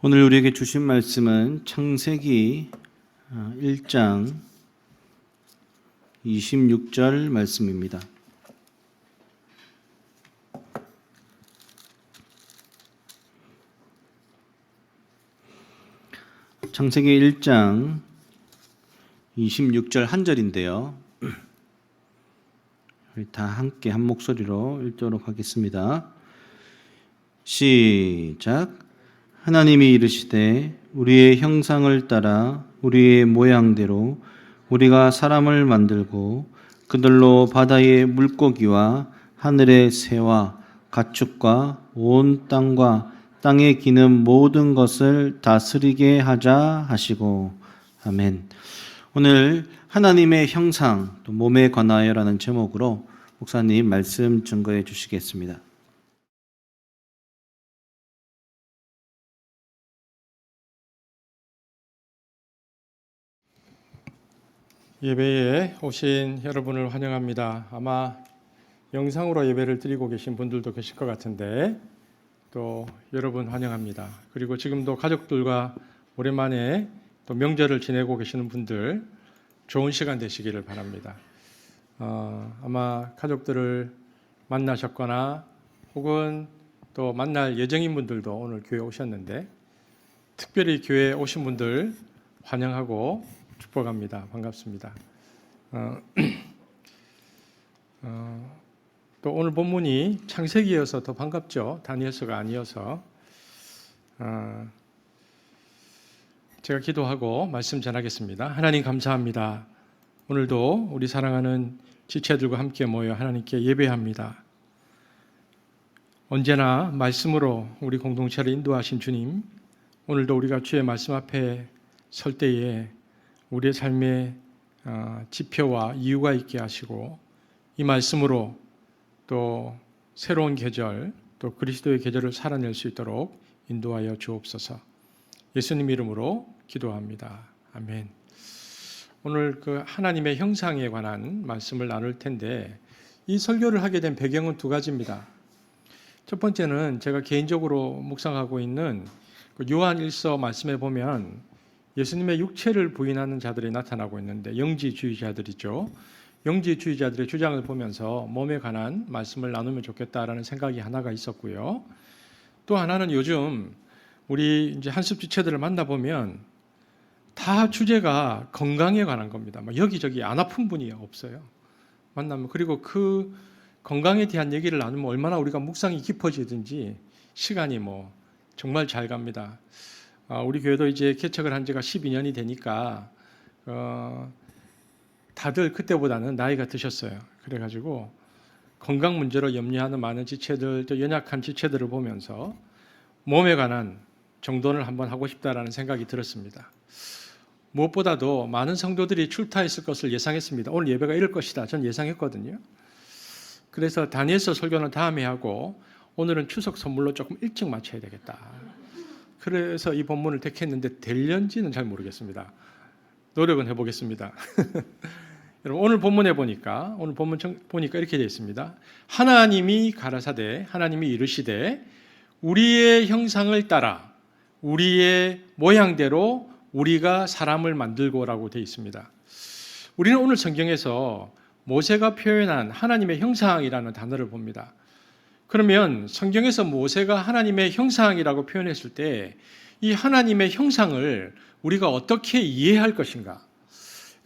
오늘 우리에게 주신 말씀은 창세기 1장 26절 말씀입니다. 창세기 1장 26절 한 절인데요. 우리 다 함께 한 목소리로 읽도록 하겠습니다. 시작. 하나님이 이르시되 우리의 형상을 따라 우리의 모양대로 우리가 사람을 만들고 그들로 바다의 물고기와 하늘의 새와 가축과 온 땅과 땅에 기는 모든 것을 다스리게 하자 하시고. 아멘. 오늘 하나님의 형상 또 몸에 관하여라는 제목으로 목사님 말씀 증거해 주시겠습니다. 예배에 오신 여러분을 환영합니다. 아마 영상으로 예배를 드리고 계신 분들도 계실 것 같은데 또 여러분 환영합니다. 그리고 지금도 가족들과 오랜만에 또 명절을 지내고 계시는 분들 좋은 시간 되시기를 바랍니다. 아마 가족들을 만나셨거나 혹은 또 만날 예정인 분들도 오늘 교회 오셨는데 특별히 교회에 오신 분들 환영하고 축복합니다. 반갑습니다. 또 오늘 본문이 창세기여서 더 반갑죠. 다니엘서가 아니어서. 제가 기도하고 말씀 전하겠습니다. 하나님 감사합니다. 오늘도 우리 사랑하는 지체들과 함께 모여 하나님께 예배합니다. 언제나 말씀으로 우리 공동체를 인도하신 주님, 오늘도 우리가 주의 말씀 앞에 설 때에 우리의 삶의 지표와 이유가 있게 하시고 이 말씀으로 또 새로운 계절, 또 그리스도의 계절을 살아낼 수 있도록 인도하여 주옵소서. 예수님 이름으로 기도합니다. 아멘. 오늘 그 하나님의 형상에 관한 말씀을 나눌 텐데 이 설교를 하게 된 배경은 두 가지입니다. 첫 번째는 제가 개인적으로 묵상하고 있는 요한 1서 말씀에 보면 예수님의 육체를 부인하는 자들이 나타나고 있는데 영지주의자들이죠. 영지주의자들의 주장을 보면서 몸에 관한 말씀을 나누면 좋겠다라는 생각이 하나가 있었고요. 또 하나는 요즘 우리 이제 한습 지체들을 만나보면 다 주제가 건강에 관한 겁니다. 여기저기 안 아픈 분이 없어요. 만나면. 그리고 그 건강에 대한 얘기를 나누면 얼마나 우리가 묵상이 깊어지든지 시간이 정말 잘 갑니다. 우리 교회도 이제 개척을 한 지가 12년이 되니까 다들 그때보다는 나이가 드셨어요. 그래가지고 건강 문제로 염려하는 많은 지체들, 또 연약한 지체들을 보면서 몸에 관한 정돈을 한번 하고 싶다라는 생각이 들었습니다. 무엇보다도 많은 성도들이 출타했을 것을 예상했습니다. 오늘 예배가 이럴 것이다. 전 예상했거든요. 그래서 다니엘서 설교는 다음에 하고 오늘은 추석 선물로 조금 일찍 마쳐야 되겠다. 그래서 이 본문을 택했는데 될런지는 잘 모르겠습니다. 노력은 해보겠습니다. 여러분 오늘 본문에 보니까 이렇게 되어 있습니다. 하나님이 가라사대, 하나님이 이르시되 우리의 형상을 따라 우리의 모양대로 우리가 사람을 만들고라고 되어 있습니다. 우리는 오늘 성경에서 모세가 표현한 하나님의 형상이라는 단어를 봅니다. 그러면 성경에서 모세가 하나님의 형상이라고 표현했을 때 이 하나님의 형상을 우리가 어떻게 이해할 것인가?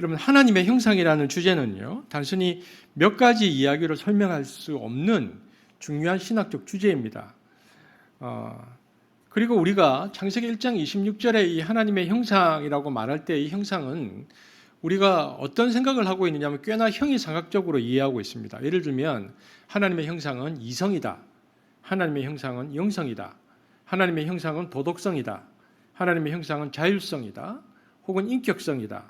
여러분 하나님의 형상이라는 주제는요, 단순히 몇 가지 이야기로 설명할 수 없는 중요한 신학적 주제입니다. 그리고 우리가 창세기 1장 26절에 이 하나님의 형상이라고 말할 때 이 형상은 우리가 어떤 생각을 하고 있느냐면 꽤나 형이상학적으로 이해하고 있습니다. 예를 들면 하나님의 형상은 이성이다. 하나님의 형상은 영성이다. 하나님의 형상은 도덕성이다. 하나님의 형상은 자율성이다. 혹은 인격성이다.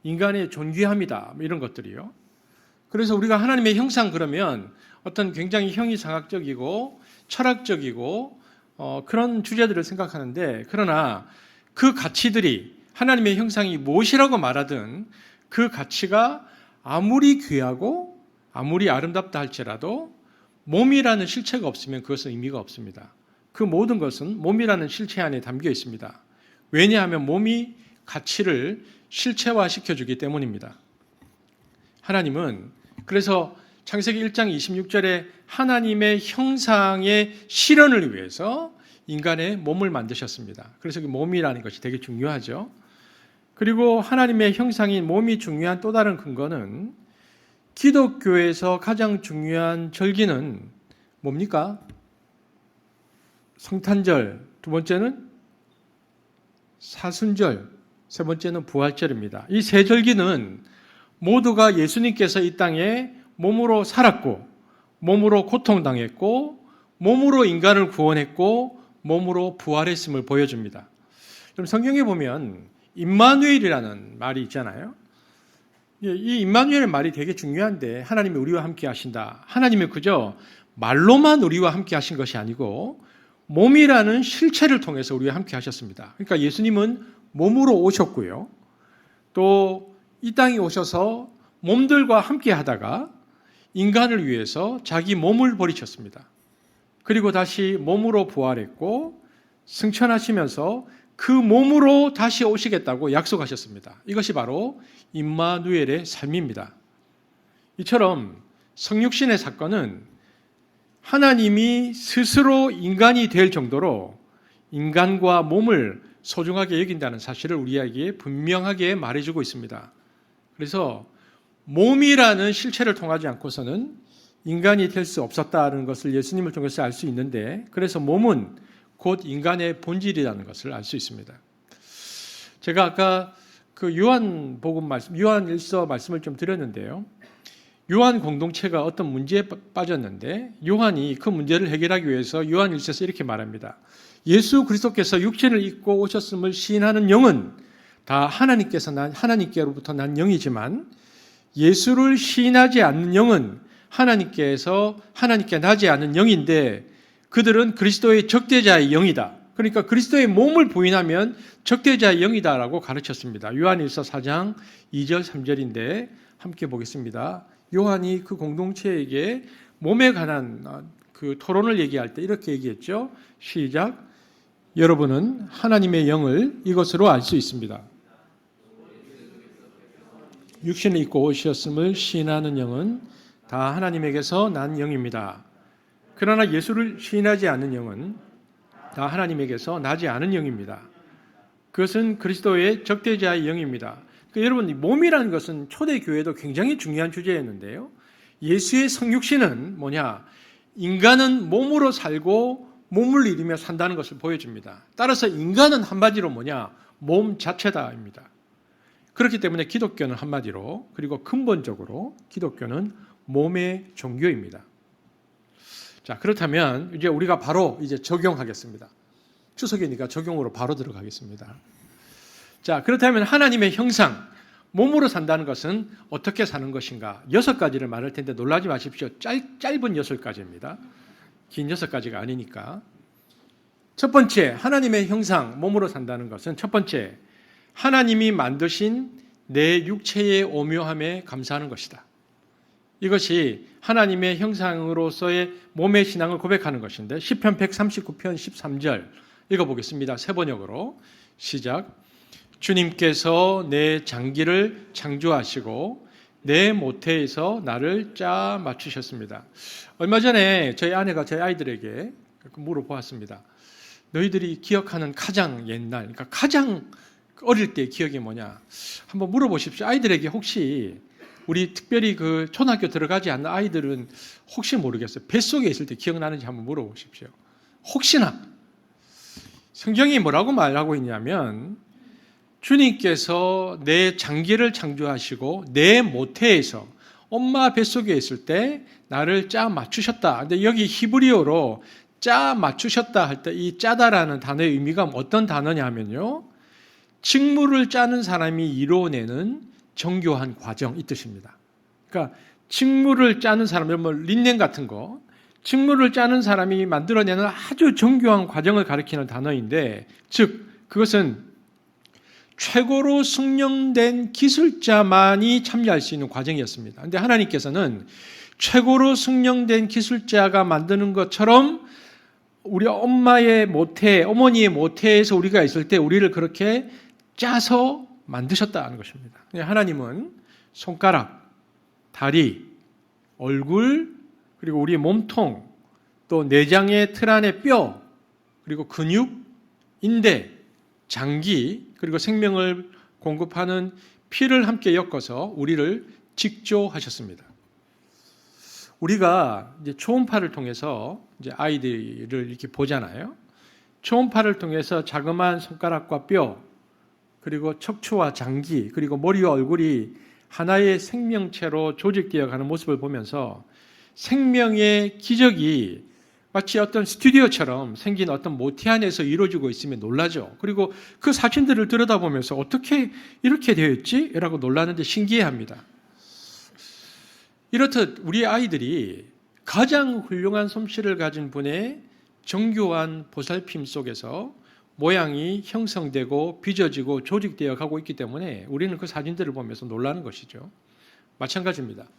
인간의 존귀함이다. 이런 것들이요. 그래서 우리가 하나님의 형상 그러면 어떤 굉장히 형이상학적이고 철학적이고 그런 주제들을 생각하는데, 그러나 그 가치들이 하나님의 형상이 무엇이라고 말하든 그 가치가 아무리 귀하고 아무리 아름답다 할지라도 몸이라는 실체가 없으면 그것은 의미가 없습니다. 그 모든 것은 몸이라는 실체 안에 담겨 있습니다. 왜냐하면 몸이 가치를 실체화시켜 주기 때문입니다. 하나님은 그래서 창세기 1장 26절에 하나님의 형상의 실현을 위해서 인간의 몸을 만드셨습니다. 그래서 그 몸이라는 것이 되게 중요하죠. 그리고 하나님의 형상인 몸이 중요한 또 다른 근거는 기독교에서 가장 중요한 절기는 뭡니까? 성탄절, 두 번째는 사순절, 세 번째는 부활절입니다. 이 세 절기는 모두가 예수님께서 이 땅에 몸으로 살았고, 몸으로 고통당했고, 몸으로 인간을 구원했고, 몸으로 부활했음을 보여줍니다. 그럼 성경에 보면 임마누엘이라는 말이 있잖아요. 이 임마누엘의 말이 되게 중요한데, 하나님이 우리와 함께 하신다. 하나님이 그저 말로만 우리와 함께 하신 것이 아니고 몸이라는 실체를 통해서 우리와 함께 하셨습니다. 그러니까 예수님은 몸으로 오셨고요. 또 이 땅에 오셔서 몸들과 함께 하다가 인간을 위해서 자기 몸을 버리셨습니다. 그리고 다시 몸으로 부활했고 승천하시면서 그 몸으로 다시 오시겠다고 약속하셨습니다. 이것이 바로 임마누엘의 삶입니다. 이처럼 성육신의 사건은 하나님이 스스로 인간이 될 정도로 인간과 몸을 소중하게 여긴다는 사실을 우리에게 분명하게 말해주고 있습니다. 그래서 몸이라는 실체를 통하지 않고서는 인간이 될 수 없었다는 것을 예수님을 통해서 알 수 있는데, 그래서 몸은 곧 인간의 본질이라는 것을 알 수 있습니다. 제가 아까 그 요한복음 말씀, 요한일서 말씀을 좀 드렸는데요. 요한 공동체가 어떤 문제에 빠졌는데 요한이 그 문제를 해결하기 위해서 요한일서에서 이렇게 말합니다. 예수 그리스도께서 육신을 입고 오셨음을 시인하는 영은 다 하나님께로부터 난 영이지만 예수를 시인하지 않는 영은 하나님께 나지 않은 영인데 그들은 그리스도의 적대자의 영이다. 그러니까 그리스도의 몸을 부인하면 적대자의 영이다라고 가르쳤습니다. 요한일서 4장 2절 3절인데 함께 보겠습니다. 요한이 그 공동체에게 몸에 관한 그 토론을 얘기할 때 이렇게 얘기했죠. 시작. 여러분은 하나님의 영을 이것으로 알 수 있습니다. 육신을 입고 오셨음을 시인하는 영은 다 하나님에게서 난 영입니다. 그러나 예수를 시인하지 않는 영은 다 하나님에게서 나지 않은 영입니다. 그것은 그리스도의 적대자의 영입니다. 그러니까 여러분, 몸이라는 것은 초대교회도 굉장히 중요한 주제였는데요. 예수의 성육신은 뭐냐? 인간은 몸으로 살고 몸을 이루며 산다는 것을 보여줍니다. 따라서 인간은 한마디로 뭐냐? 몸 자체다입니다. 그렇기 때문에 기독교는 한마디로, 그리고 근본적으로 기독교는 몸의 종교입니다. 자, 그렇다면 이제 우리가 바로 이제 적용하겠습니다. 추석이니까 적용으로 바로 들어가겠습니다. 자, 그렇다면 하나님의 형상, 몸으로 산다는 것은 어떻게 사는 것인가? 6가지를 말할 텐데 놀라지 마십시오. 짧은 6가지입니다. 긴 6가지가 아니니까. 첫 번째, 하나님의 형상, 몸으로 산다는 것은 첫 번째, 하나님이 만드신 내 육체의 오묘함에 감사하는 것이다. 이것이 하나님의 형상으로서의 몸의 신앙을 고백하는 것인데 시편 139편 13절 읽어보겠습니다. 세 번역으로 시작. 주님께서 내 장기를 창조하시고 내 모태에서 나를 짜 맞추셨습니다. 얼마 전에 저희 아내가 저희 아이들에게 물어보았습니다. 너희들이 기억하는 가장 옛날, 그러니까 가장 어릴 때 기억이 뭐냐? 한번 물어보십시오. 아이들에게 혹시 우리 특별히 그 초등학교 들어가지 않는 아이들은 혹시 모르겠어요. 뱃속에 있을 때 기억나는지 한번 물어보십시오. 혹시나. 성경이 뭐라고 말하고 있냐면 주님께서 내 장기를 창조하시고 내 모태에서 엄마 뱃속에 있을 때 나를 짜 맞추셨다. 근데 여기 히브리어로 짜 맞추셨다 할 때 이 짜다라는 단어의 의미가 어떤 단어냐 하면요. 식물을 짜는 사람이 이루어내는 정교한 과정 이 뜻입니다. 그러니까 식물을 짜는 사람, 여러분 린넨 같은 거, 식물을 짜는 사람이 만들어내는 아주 정교한 과정을 가리키는 단어인데, 즉 그것은 최고로 숙련된 기술자만이 참여할 수 있는 과정이었습니다. 그런데 하나님께서는 최고로 숙련된 기술자가 만드는 것처럼 우리 엄마의 모태, 어머니의 모태에서 우리가 있을 때 우리를 그렇게 짜서 만드셨다는 것입니다. 하나님은 손가락, 다리, 얼굴, 그리고 우리의 몸통, 또 내장의 틀 안의 뼈, 그리고 근육, 인대, 장기, 그리고 생명을 공급하는 피를 함께 엮어서 우리를 직조하셨습니다. 우리가 이제 초음파를 통해서 이제 아이들을 이렇게 보잖아요. 초음파를 통해서 자그마한 손가락과 뼈, 그리고 척추와 장기, 그리고 머리와 얼굴이 하나의 생명체로 조직되어 가는 모습을 보면서 생명의 기적이 마치 어떤 스튜디오처럼 생긴 어떤 모태 안에서 이루어지고 있으면 놀라죠. 그리고 그 사진들을 들여다보면서 어떻게 이렇게 되어 있지? 라고 놀라는데 신기해합니다. 이렇듯 우리 아이들이 가장 훌륭한 솜씨를 가진 분의 정교한 보살핌 속에서 모양이 형성되고 빚어지고 조직되어 가고 있기 때문에 우리는 그 사진들을 보면서 놀라는 것이죠. 마찬가지입니다.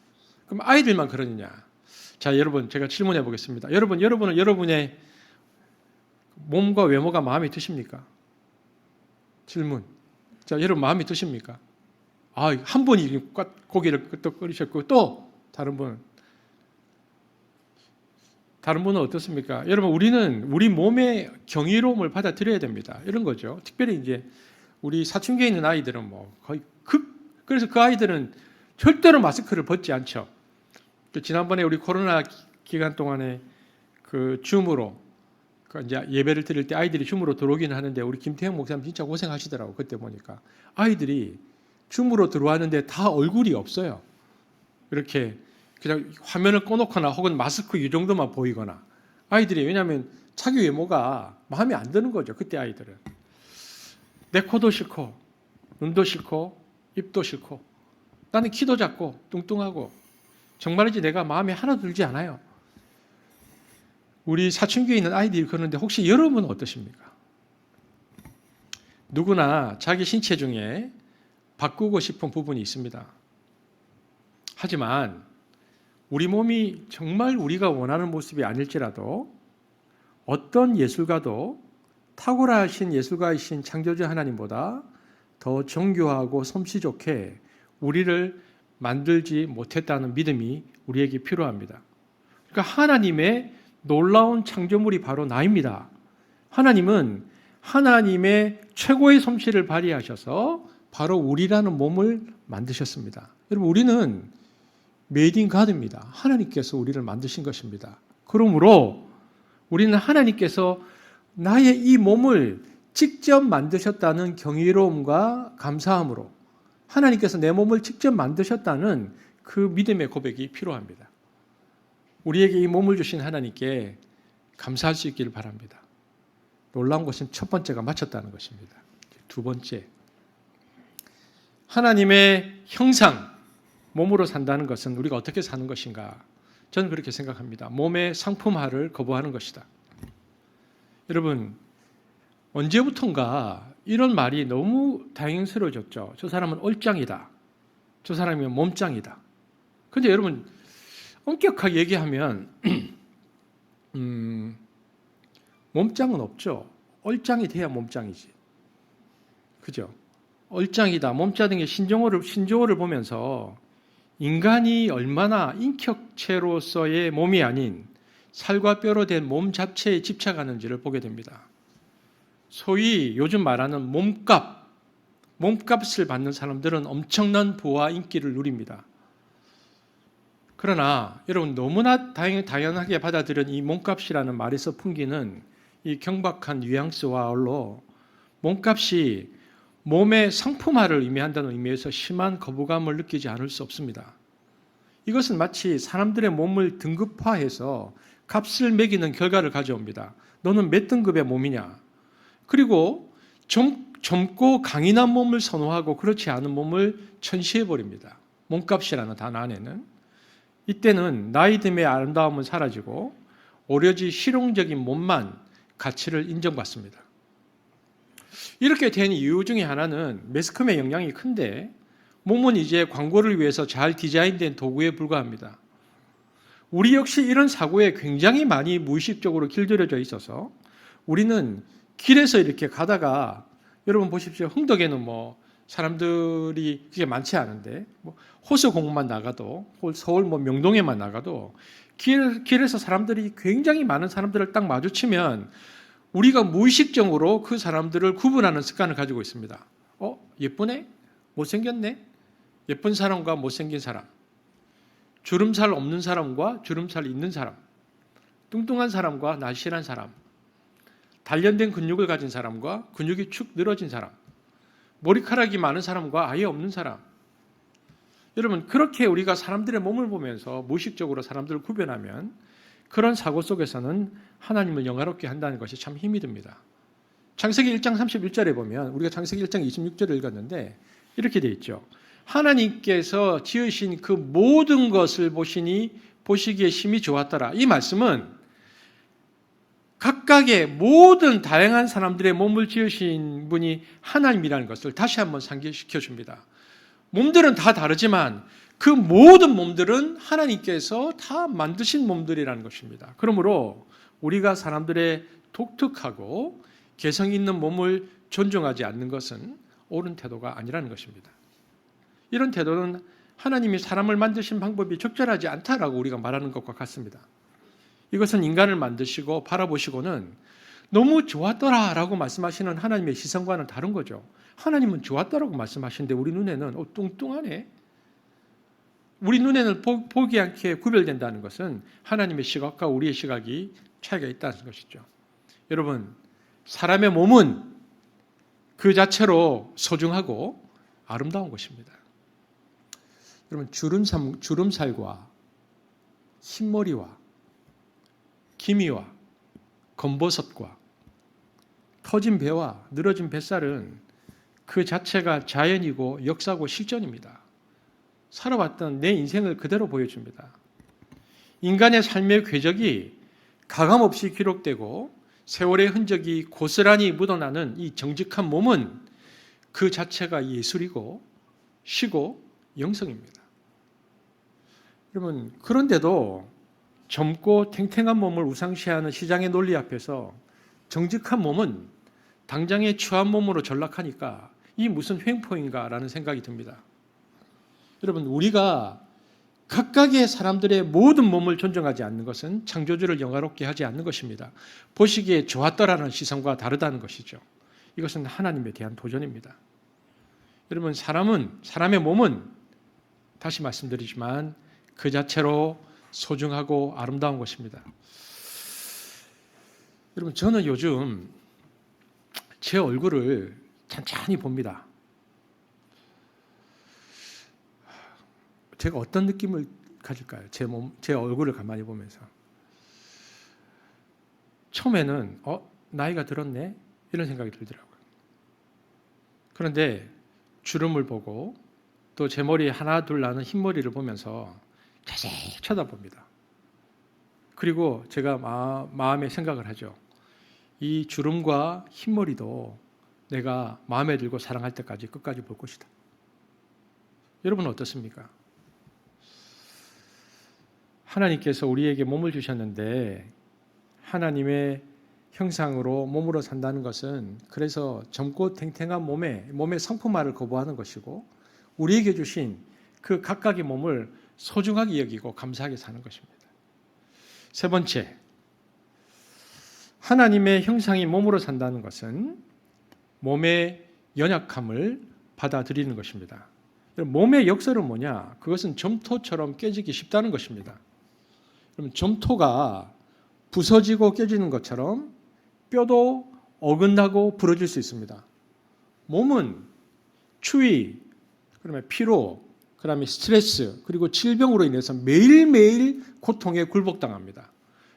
그럼 아이들만 그러느냐? 자, 여러분, 제가 질문해 보겠습니다. 여러분은 여러분의 몸과 외모가 마음에 드십니까? 질문. 자, 여러분 마음에 드십니까? 한 분이 고개를 끄덕 끓이셨고 또 다른 분은 어떻습니까? 여러분, 우리는 우리 몸의 경이로움을 받아들여야 됩니다. 이런 거죠. 특별히 이제 우리 사춘기에 있는 아이들은 그래서 그 아이들은 절대로 마스크를 벗지 않죠. 지난번에 우리 코로나 기간 동안에 그 줌으로 이제 예배를 드릴 때 아이들이 줌으로 들어오기는 하는데 우리 김태형 목사님 진짜 고생하시더라고. 그때 보니까 아이들이 줌으로 들어왔는데 다 얼굴이 없어요. 이렇게 그냥 화면을 꺼놓거나 혹은 마스크 이 정도만 보이거나 아이들이 왜냐하면 자기 외모가 마음에 안 드는 거죠. 그때 아이들은 내 코도 싫고 눈도 싫고 입도 싫고 나는 키도 작고 뚱뚱하고 정말이지 내가 마음에 하나도 들지 않아요. 우리 사춘기에 있는 아이들이 그러는데 혹시 여러분은 어떠십니까? 누구나 자기 신체 중에 바꾸고 싶은 부분이 있습니다. 하지만 우리 몸이 정말 우리가 원하는 모습이 아닐지라도 어떤 예술가도 탁월하신 예술가이신 창조주 하나님보다 더 정교하고 솜씨 좋게 우리를 만들지 못했다는 믿음이 우리에게 필요합니다. 그러니까 하나님의 놀라운 창조물이 바로 나입니다. 하나님은 하나님의 최고의 솜씨를 발휘하셔서 바로 우리라는 몸을 만드셨습니다. 여러분, 우리는 메이드 인 가드입니다. 하나님께서 우리를 만드신 것입니다. 그러므로 우리는 하나님께서 나의 이 몸을 직접 만드셨다는 경이로움과 감사함으로 하나님께서 내 몸을 직접 만드셨다는 그 믿음의 고백이 필요합니다. 우리에게 이 몸을 주신 하나님께 감사할 수 있기를 바랍니다. 놀라운 것은 첫 번째가 맞췄다는 것입니다. 두 번째, 하나님의 형상, 몸으로 산다는 것은 우리가 어떻게 사는 것인가? 저는 그렇게 생각합니다. 몸의 상품화를 거부하는 것이다. 여러분, 언제부턴가 이런 말이 너무 다행스러워졌죠. 저 사람은 얼짱이다. 저 사람이 몸짱이다. 그런데 여러분, 엄격하게 얘기하면 몸짱은 없죠. 얼짱이 돼야 몸짱이지. 그죠? 얼짱이다, 몸짱 등의 신조어를 보면서 인간이 얼마나 인격체로서의 몸이 아닌 살과 뼈로 된 몸 자체에 집착하는지를 보게 됩니다. 소위 요즘 말하는 몸값을 받는 사람들은 엄청난 부와 인기를 누립니다. 그러나 여러분, 너무나 당연하게 받아들인 이 몸값이라는 말에서 풍기는 이 경박한 뉘앙스와 어울러 몸값이 몸의 상품화를 의미한다는 의미에서 심한 거부감을 느끼지 않을 수 없습니다. 이것은 마치 사람들의 몸을 등급화해서 값을 매기는 결과를 가져옵니다. 너는 몇 등급의 몸이냐? 그리고 젊고 강인한 몸을 선호하고 그렇지 않은 몸을 천시해버립니다. 몸값이라는 단어 안에는. 이때는 나이 듦의 아름다움은 사라지고 오로지 실용적인 몸만 가치를 인정받습니다. 이렇게 된 이유 중에 하나는 매스컴의 영향이 큰데 몸은 이제 광고를 위해서 잘 디자인된 도구에 불과합니다. 우리 역시 이런 사고에 굉장히 많이 무의식적으로 길들여져 있어서 우리는 길에서 이렇게 가다가 여러분 보십시오. 흥덕에는 뭐 사람들이 그게 많지 않은데 뭐 호수공원만 나가도 서울 뭐 명동에만 나가도 길에서 사람들이 굉장히 많은 사람들을 딱 마주치면 우리가 무의식적으로 그 사람들을 구분하는 습관을 가지고 있습니다. 예쁘네? 못생겼네? 예쁜 사람과 못생긴 사람, 주름살 없는 사람과 주름살 있는 사람, 뚱뚱한 사람과 날씬한 사람, 단련된 근육을 가진 사람과 근육이 축 늘어진 사람, 머리카락이 많은 사람과 아예 없는 사람. 여러분, 그렇게 우리가 사람들의 몸을 보면서 무의식적으로 사람들을 구별하면 그런 사고 속에서는 하나님을 영화롭게 한다는 것이 참 힘이 듭니다. 창세기 1장 31절에 보면 우리가 창세기 1장 26절을 읽었는데 이렇게 되어 있죠. 하나님께서 지으신 그 모든 것을 보시니 보시기에 심히 좋았더라. 이 말씀은 각각의 모든 다양한 사람들의 몸을 지으신 분이 하나님이라는 것을 다시 한번 상기시켜 줍니다. 몸들은 다 다르지만 그 모든 몸들은 하나님께서 다 만드신 몸들이라는 것입니다. 그러므로 우리가 사람들의 독특하고 개성 있는 몸을 존중하지 않는 것은 옳은 태도가 아니라는 것입니다. 이런 태도는 하나님이 사람을 만드신 방법이 적절하지 않다라고 우리가 말하는 것과 같습니다. 이것은 인간을 만드시고 바라보시고는 너무 좋았더라라고 말씀하시는 하나님의 시선과는 다른 거죠. 하나님은 좋았다라고 말씀하시는데 우리 눈에는 뚱뚱하네. 우리 눈에는 보기 않게 구별된다는 것은 하나님의 시각과 우리의 시각이 차이가 있다는 것이죠. 여러분, 사람의 몸은 그 자체로 소중하고 아름다운 것입니다. 여러분, 주름살과 흰머리와 기미와 검버섯과 터진 배와 늘어진 뱃살은 그 자체가 자연이고 역사고 실존입니다. 살아왔던 내 인생을 그대로 보여줍니다. 인간의 삶의 궤적이 가감없이 기록되고 세월의 흔적이 고스란히 묻어나는 이 정직한 몸은 그 자체가 예술이고 시고 영성입니다. 여러분, 그런데도 젊고 탱탱한 몸을 우상시하는 시장의 논리 앞에서 정직한 몸은 당장의 추한 몸으로 전락하니까 이 무슨 횡포인가라는 생각이 듭니다. 여러분, 우리가 각각의 사람들의 모든 몸을 존중하지 않는 것은 창조주를 영화롭게 하지 않는 것입니다. 보시기에 좋았더라는 시선과 다르다는 것이죠. 이것은 하나님에 대한 도전입니다. 여러분, 사람의 몸은 다시 말씀드리지만 그 자체로 소중하고 아름다운 것입니다. 여러분, 저는 요즘 제 얼굴을 찬찬히 봅니다. 제가 어떤 느낌을 가질까요? 제 얼굴을 가만히 보면서. 처음에는 나이가 들었네? 이런 생각이 들더라고요. 그런데 주름을 보고 또 제 머리에 하나 둘 나는 흰머리를 보면서 자세히 쳐다봅니다. 그리고 제가 마음에 생각을 하죠. 이 주름과 흰머리도 내가 마음에 들고 사랑할 때까지 끝까지 볼 것이다. 여러분은 어떻습니까? 하나님께서 우리에게 몸을 주셨는데 하나님의 형상으로 몸으로 산다는 것은 그래서 젊고 탱탱한 몸의 상품화를 거부하는 것이고 우리에게 주신 그 각각의 몸을 소중하게 여기고 감사하게 사는 것입니다. 세 번째, 하나님의 형상이 몸으로 산다는 것은 몸의 연약함을 받아들이는 것입니다. 몸의 역설은 뭐냐? 그것은 점토처럼 깨지기 쉽다는 것입니다. 그럼 점토가 부서지고 깨지는 것처럼 뼈도 어긋나고 부러질 수 있습니다. 몸은 추위, 그다음에 피로, 그다음에 스트레스, 그리고 질병으로 인해서 매일매일 고통에 굴복당합니다.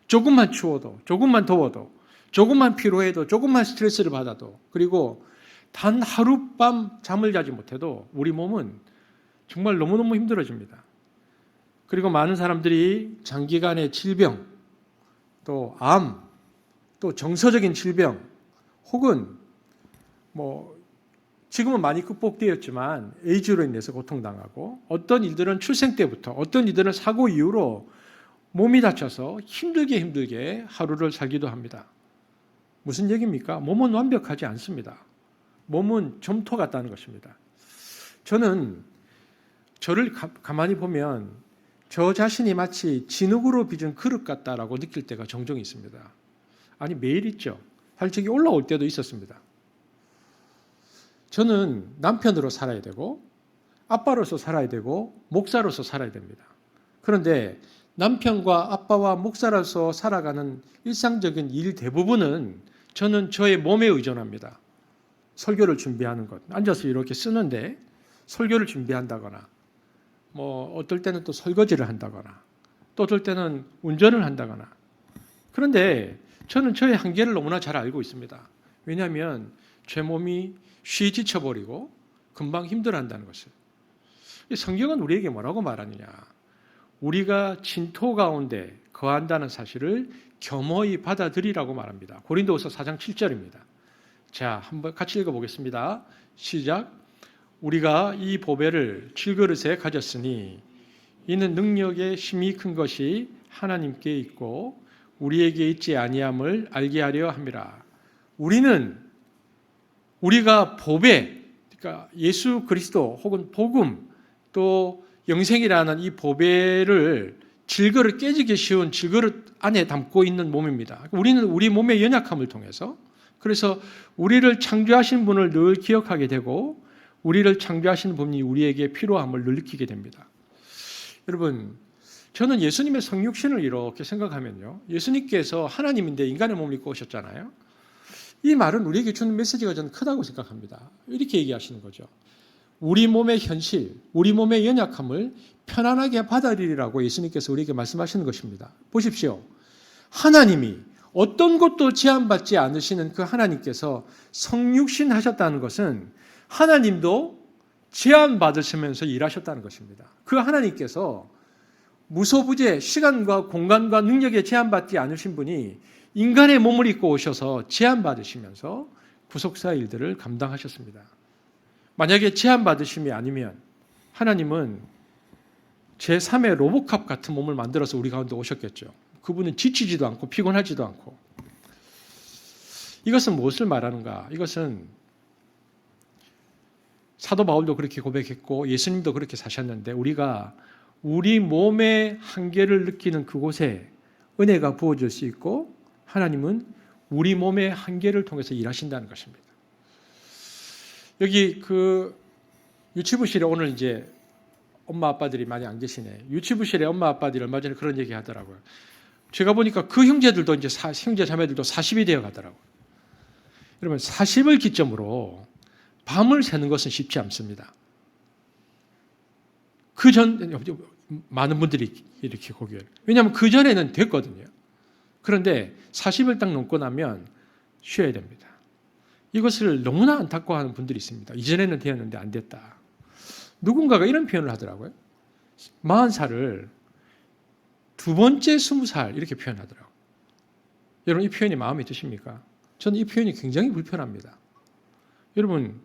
조금만 추워도, 조금만 더워도, 조금만 피로해도, 조금만 스트레스를 받아도, 그리고 단 하룻밤 잠을 자지 못해도 우리 몸은 정말 너무너무 힘들어집니다. 그리고 많은 사람들이 장기간의 질병, 또 암, 또 정서적인 질병, 혹은 지금은 많이 극복되었지만 에이즈로 인해서 고통당하고 어떤 일들은 출생 때부터, 어떤 일들은 사고 이후로 몸이 다쳐서 힘들게 하루를 살기도 합니다. 무슨 얘기입니까? 몸은 완벽하지 않습니다. 몸은 점토 같다는 것입니다. 저는 저를 가만히 보면 저 자신이 마치 진흙으로 빚은 그릇 같다라고 느낄 때가 종종 있습니다. 아니, 매일 있죠. 솔직히 올라올 때도 있었습니다. 저는 남편으로 살아야 되고 아빠로서 살아야 되고 목사로서 살아야 됩니다. 그런데 남편과 아빠와 목사로서 살아가는 일상적인 일 대부분은 저는 저의 몸에 의존합니다. 설교를 준비하는 것, 앉아서 이렇게 쓰는데 설교를 준비한다거나 어떨 때는 또 설거지를 한다거나 또 어떨 때는 운전을 한다거나. 그런데 저는 저의 한계를 너무나 잘 알고 있습니다. 왜냐하면 제 몸이 쉬 지쳐버리고 금방 힘들어한다는 것을. 성경은 우리에게 뭐라고 말하느냐. 우리가 진토 가운데 거한다는 사실을 겸허히 받아들이라고 말합니다. 고린도후서 4장 7절입니다. 자, 한번 같이 읽어보겠습니다. 시작. 우리가 이 보배를 질그릇에 가졌으니 이는 능력의 힘이 큰 것이 하나님께 있고 우리에게 있지 아니함을 알게 하려 함이라. 우리가 보배, 그러니까 예수 그리스도 혹은 복음 또 영생이라는 이 보배를 질그릇 깨지기 쉬운 질그릇 안에 담고 있는 몸입니다. 우리는 우리 몸의 연약함을 통해서 그래서 우리를 창조하신 분을 늘 기억하게 되고 우리를 창조하신 분이 우리에게 필요함을 늘 느끼게 됩니다. 여러분, 저는 예수님의 성육신을 이렇게 생각하면요. 예수님께서 하나님인데 인간의 몸을 입고 오셨잖아요. 이 말은 우리에게 주는 메시지가 저는 크다고 생각합니다. 이렇게 얘기하시는 거죠. 우리 몸의 현실, 우리 몸의 연약함을 편안하게 받아들이라고 예수님께서 우리에게 말씀하시는 것입니다. 보십시오. 하나님이 어떤 것도 제한받지 않으시는 그 하나님께서 성육신 하셨다는 것은 하나님도 제한받으시면서 일하셨다는 것입니다. 그 하나님께서 무소부재, 시간과 공간과 능력에 제한받지 않으신 분이 인간의 몸을 입고 오셔서 제한받으시면서 구속사 일들을 감당하셨습니다. 만약에 제한받으심이 아니면 하나님은 제3의 로보캅 같은 몸을 만들어서 우리 가운데 오셨겠죠. 그분은 지치지도 않고 피곤하지도 않고. 이것은 무엇을 말하는가? 이것은 사도 바울도 그렇게 고백했고 예수님도 그렇게 사셨는데 우리가 우리 몸의 한계를 느끼는 그곳에 은혜가 부어질 수 있고 하나님은 우리 몸의 한계를 통해서 일하신다는 것입니다. 여기 그 유치부실에 오늘 이제 엄마 아빠들이 많이 안 계시네. 유치부실에 엄마 아빠들이 얼마 전에 그런 얘기 하더라고요. 제가 보니까 그 형제들도 이제 형제 자매들도 40이 되어 가더라고요. 여러분 40을 기점으로 밤을 새는 것은 쉽지 않습니다. 그 전 많은 분들이 이렇게 고개를. 왜냐하면 그 전에는 됐거든요. 그런데 40을 딱 넘고 나면 쉬어야 됩니다. 이것을 너무나 안타까워하는 분들이 있습니다. 이전에는 되었는데 안 됐다. 누군가가 이런 표현을 하더라고요. 40살을 두 번째 20살 이렇게 표현하더라고요. 여러분 이 표현이 마음에 드십니까? 저는 이 표현이 굉장히 불편합니다. 여러분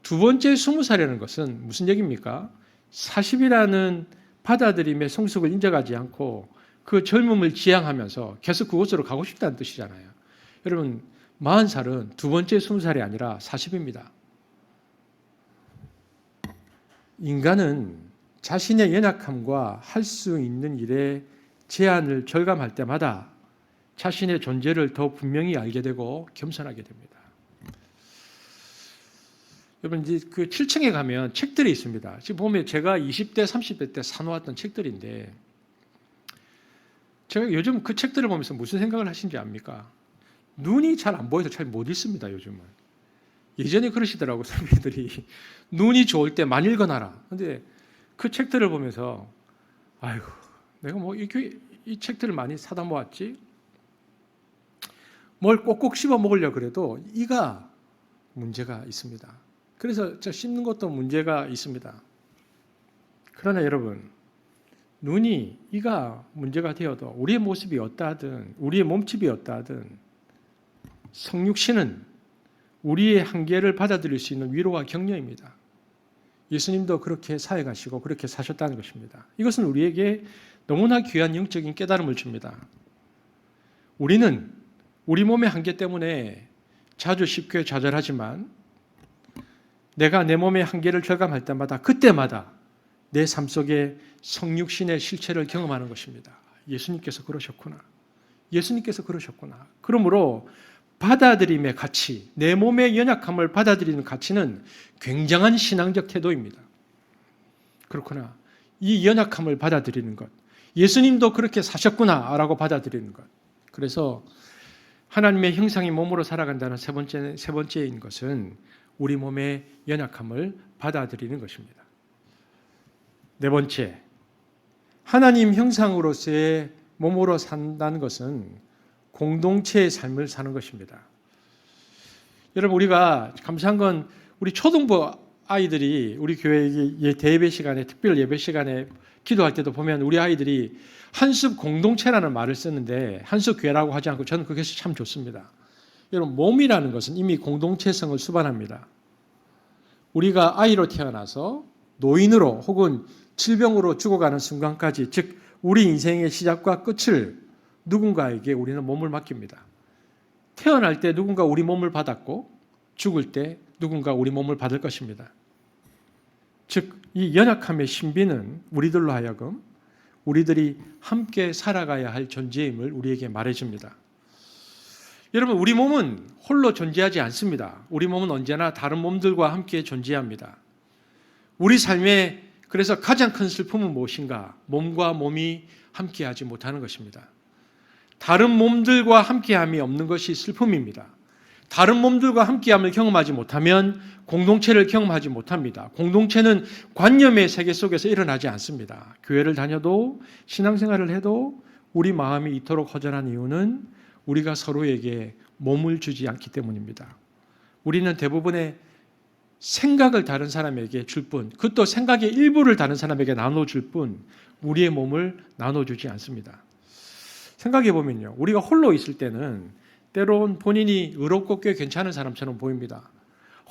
두 번째 20살이라는 것은 무슨 얘기입니까? 40이라는 받아들임의 성숙을 인정하지 않고 그 젊음을 지향하면서 계속 그곳으로 가고 싶다는 뜻이잖아요. 여러분 40살은 두 번째 20살이 아니라 40입니다. 인간은 자신의 연약함과 할 수 있는 일의 제한을 절감할 때마다 자신의 존재를 더 분명히 알게 되고 겸손하게 됩니다. 여러분 이제 그 7층에 가면 책들이 있습니다. 지금 보면 제가 20대, 30대 때 사놓았던 책들인데 제가 요즘 그 책들을 보면서 무슨 생각을 하신지 압니까? 눈이 잘 안 보여서 잘 못 읽습니다. 요즘은. 예전에 그러시더라고 선배들이 눈이 좋을 때 많이 읽어놔라. 근데 그 책들을 보면서 아이고 내가 뭐 이 책들을 많이 사다 모았지 뭘 꼭꼭 씹어 먹으려고 그래도 이가 문제가 있습니다. 그래서 저 씹는 것도 문제가 있습니다. 그러나 여러분 눈이 이가 문제가 되어도 우리의 모습이 어떠하든 우리의 몸집이 어떠하든 성육신은 우리의 한계를 받아들일 수 있는 위로와 격려입니다. 예수님도 그렇게 사역하시고 그렇게 사셨다는 것입니다. 이것은 우리에게 너무나 귀한 영적인 깨달음을 줍니다. 우리는 우리 몸의 한계 때문에 자주 쉽게 좌절하지만 내가 내 몸의 한계를 절감할 때마다 그때마다 내 삶 속에 성육신의 실체를 경험하는 것입니다. 예수님께서 그러셨구나. 예수님께서 그러셨구나. 그러므로 받아들임의 가치, 내 몸의 연약함을 받아들이는 가치는 굉장한 신앙적 태도입니다. 그렇구나. 이 연약함을 받아들이는 것. 예수님도 그렇게 사셨구나라고 받아들이는 것. 그래서 하나님의 형상이 몸으로 살아간다는 세 번째인 것은 우리 몸의 연약함을 받아들이는 것입니다. 네 번째, 하나님 형상으로서의 몸으로 산다는 것은 공동체의 삶을 사는 것입니다. 여러분, 우리가 감사한 건 우리 초등부 아이들이 우리 교회 대예배 시간에, 특별 예배 시간에 기도할 때도 보면 우리 아이들이 한숲 공동체라는 말을 쓰는데 한숲교회라고 하지 않고 저는 그것이 참 좋습니다. 여러분, 몸이라는 것은 이미 공동체성을 수반합니다. 우리가 아이로 태어나서 노인으로 혹은 질병으로 죽어가는 순간까지, 즉 우리 인생의 시작과 끝을 누군가에게 우리는 몸을 맡깁니다. 태어날 때 누군가 우리 몸을 받았고 죽을 때 누군가 우리 몸을 받을 것입니다. 즉 이 연약함의 신비는 우리들로 하여금 우리들이 함께 살아가야 할 존재임을 우리에게 말해줍니다. 여러분, 우리 몸은 홀로 존재하지 않습니다. 우리 몸은 언제나 다른 몸들과 함께 존재합니다. 우리 삶에 그래서 가장 큰 슬픔은 무엇인가? 몸과 몸이 함께하지 못하는 것입니다. 다른 몸들과 함께함이 없는 것이 슬픔입니다. 다른 몸들과 함께함을 경험하지 못하면 공동체를 경험하지 못합니다. 공동체는 관념의 세계 속에서 일어나지 않습니다. 교회를 다녀도 신앙생활을 해도 우리 마음이 이토록 허전한 이유는 우리가 서로에게 몸을 주지 않기 때문입니다. 우리는 대부분의 생각을 다른 사람에게 줄 뿐, 그것도 생각의 일부를 다른 사람에게 나눠줄 뿐 우리의 몸을 나눠주지 않습니다. 생각해 보면요, 우리가 홀로 있을 때는 때론 본인이 의롭고 꽤 괜찮은 사람처럼 보입니다.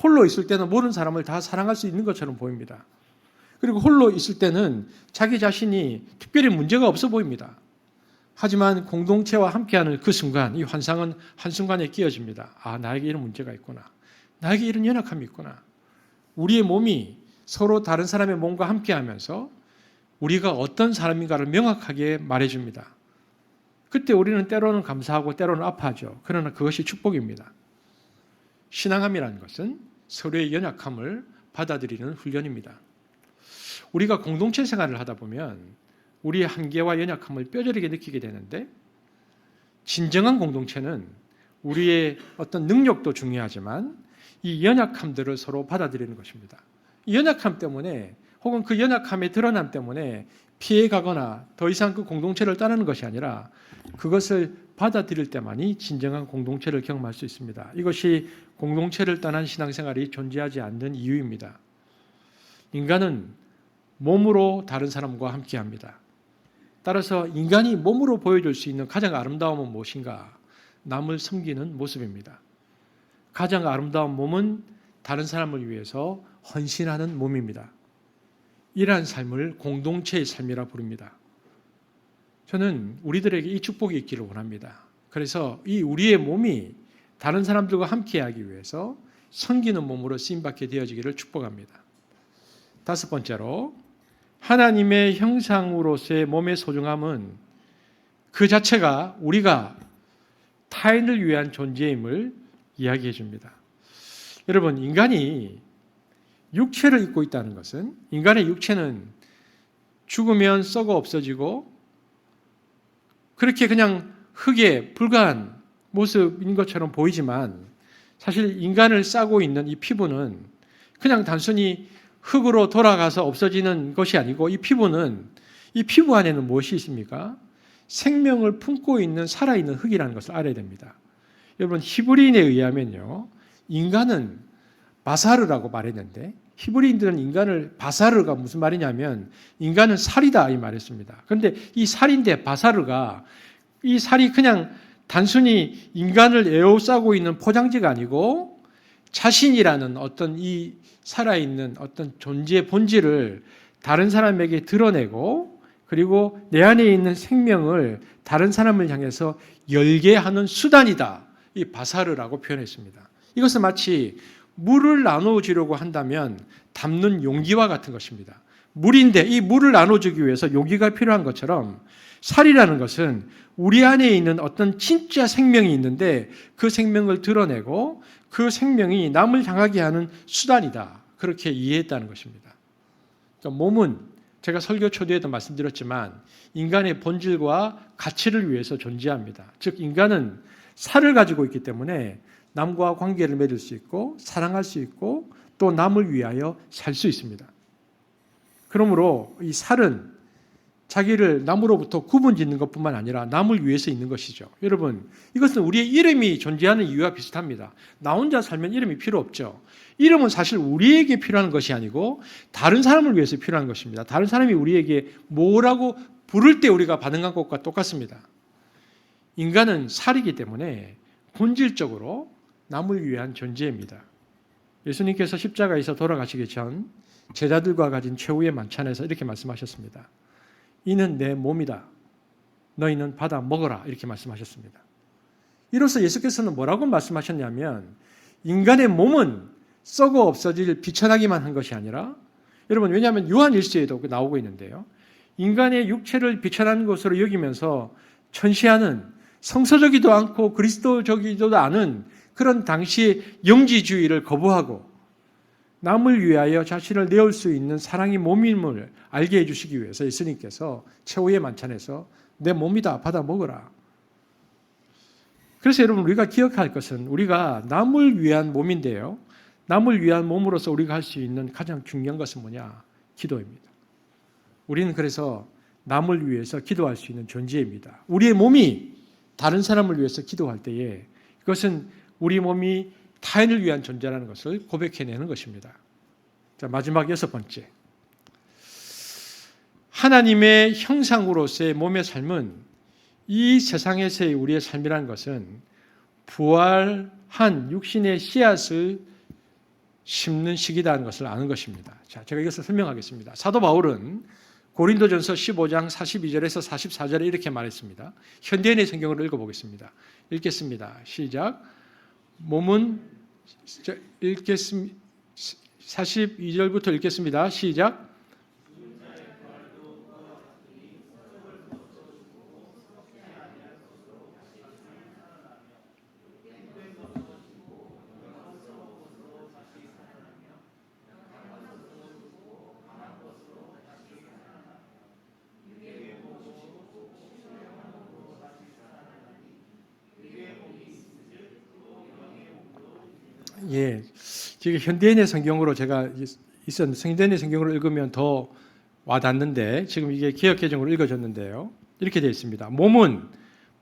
홀로 있을 때는 모든 사람을 다 사랑할 수 있는 것처럼 보입니다. 그리고 홀로 있을 때는 자기 자신이 특별히 문제가 없어 보입니다. 하지만 공동체와 함께하는 그 순간, 이 환상은 한순간에 끼어집니다. 아, 나에게 이런 문제가 있구나. 나에게 이런 연약함이 있구나. 우리의 몸이 서로 다른 사람의 몸과 함께하면서 우리가 어떤 사람인가를 명확하게 말해줍니다. 그때 우리는 때로는 감사하고 때로는 아파하죠. 그러나 그것이 축복입니다. 신앙함이라는 것은 서로의 연약함을 받아들이는 훈련입니다. 우리가 공동체 생활을 하다 보면 우리의 한계와 연약함을 뼈저리게 느끼게 되는데, 진정한 공동체는 우리의 어떤 능력도 중요하지만 이 연약함들을 서로 받아들이는 것입니다. 이 연약함 때문에 혹은 그 연약함의 드러남 때문에 피해가거나 더 이상 그 공동체를 떠나는 것이 아니라 그것을 받아들일 때만이 진정한 공동체를 경험할 수 있습니다. 이것이 공동체를 떠난 신앙생활이 존재하지 않는 이유입니다. 인간은 몸으로 다른 사람과 함께합니다. 따라서 인간이 몸으로 보여줄 수 있는 가장 아름다움은 무엇인가? 남을 섬기는 모습입니다. 가장 아름다운 몸은 다른 사람을 위해서 헌신하는 몸입니다. 이러한 삶을 공동체의 삶이라 부릅니다. 저는 우리들에게 이 축복이 있기를 원합니다. 그래서 이 우리의 몸이 다른 사람들과 함께하기 위해서 섬기는 몸으로 쓰임받게 되어지기를 축복합니다. 다섯 번째로, 하나님의 형상으로서의 몸의 소중함은 그 자체가 우리가 타인을 위한 존재임을 이야기해 줍니다. 여러분, 인간이 육체를 입고 있다는 것은, 인간의 육체는 죽으면 썩어 없어지고 그렇게 그냥 흙에 불과한 모습인 것처럼 보이지만 사실 인간을 싸고 있는 이 피부는 그냥 단순히 흙으로 돌아가서 없어지는 것이 아니고, 이 피부는, 이 피부 안에는 무엇이 있습니까? 생명을 품고 있는 살아있는 흙이라는 것을 알아야 됩니다. 여러분, 히브리인에 의하면요, 인간은 바사르라고 말했는데, 히브리인들은 인간을, 바사르가 무슨 말이냐면 인간은 살이다 이 말했습니다. 그런데 이 살인데 바사르가, 이 살이 그냥 단순히 인간을 에워싸고 있는 포장지가 아니고 자신이라는 어떤 이 살아있는 어떤 존재의 본질을 다른 사람에게 드러내고 그리고 내 안에 있는 생명을 다른 사람을 향해서 열게 하는 수단이다. 이 바사르라고 표현했습니다. 이것은 마치 물을 나누어주려고 한다면 담는 용기와 같은 것입니다. 물인데 이 물을 나눠주기 위해서 용기가 필요한 것처럼 살이라는 것은 우리 안에 있는 어떤 진짜 생명이 있는데 그 생명을 드러내고 그 생명이 남을 향하게 하는 수단이다. 그렇게 이해했다는 것입니다. 그러니까 몸은 제가 설교 초대에도 말씀드렸지만 인간의 본질과 가치를 위해서 존재합니다. 즉 인간은 살을 가지고 있기 때문에 남과 관계를 맺을 수 있고 사랑할 수 있고 또 남을 위하여 살 수 있습니다. 그러므로 이 살은 자기를 남으로부터 구분짓는 것뿐만 아니라 남을 위해서 있는 것이죠. 여러분, 이것은 우리의 이름이 존재하는 이유와 비슷합니다. 나 혼자 살면 이름이 필요 없죠. 이름은 사실 우리에게 필요한 것이 아니고 다른 사람을 위해서 필요한 것입니다. 다른 사람이 우리에게 뭐라고 부를 때 우리가 반응한 것과 똑같습니다. 인간은 살이기 때문에 본질적으로 남을 위한 존재입니다. 예수님께서 십자가에서 돌아가시기 전 제자들과 가진 최후의 만찬에서 이렇게 말씀하셨습니다. 이는 내 몸이다. 너희는 받아 먹어라. 이렇게 말씀하셨습니다. 이로써 예수께서는 뭐라고 말씀하셨냐면 인간의 몸은 썩어 없어질 비천하기만 한 것이 아니라 여러분 왜냐하면 요한 1서에도 나오고 있는데요. 인간의 육체를 비천한 것으로 여기면서 천시하는 성서적이도 않고 그리스도적이지도 않은 그런 당시의 영지주의를 거부하고 남을 위하여 자신을 내올 수 있는 사랑의 몸임을 알게 해주시기 위해서 예수님께서 최후의 만찬에서 내 몸이다 받아 먹어라. 그래서 여러분 우리가 기억할 것은 우리가 남을 위한 몸인데요. 남을 위한 몸으로서 우리가 할 수 있는 가장 중요한 것은 뭐냐? 기도입니다. 우리는 그래서 남을 위해서 기도할 수 있는 존재입니다. 우리의 몸이 다른 사람을 위해서 기도할 때에 그것은 우리 몸이 타인을 위한 존재라는 것을 고백해내는 것입니다. 자, 마지막 6번째. 하나님의 형상으로서의 몸의 삶은 이 세상에서의 우리의 삶이라는 것은 부활한 육신의 씨앗을 심는 시기다는 것을 아는 것입니다. 자, 제가 이것을 설명하겠습니다. 사도 바울은 고린도전서 15장 42절에서 44절에 이렇게 말했습니다. 현대인의 성경을 읽어보겠습니다. 읽겠습니다. 시작. 몸은 42절부터 읽겠습니다. 시작. 예, 지금 현대인의 성경으로 제가 있었는데 현대인의 성경으로 읽으면 더 와닿는데 지금 이게 개역개정으로 읽어졌는데요. 이렇게 되어 있습니다. 몸은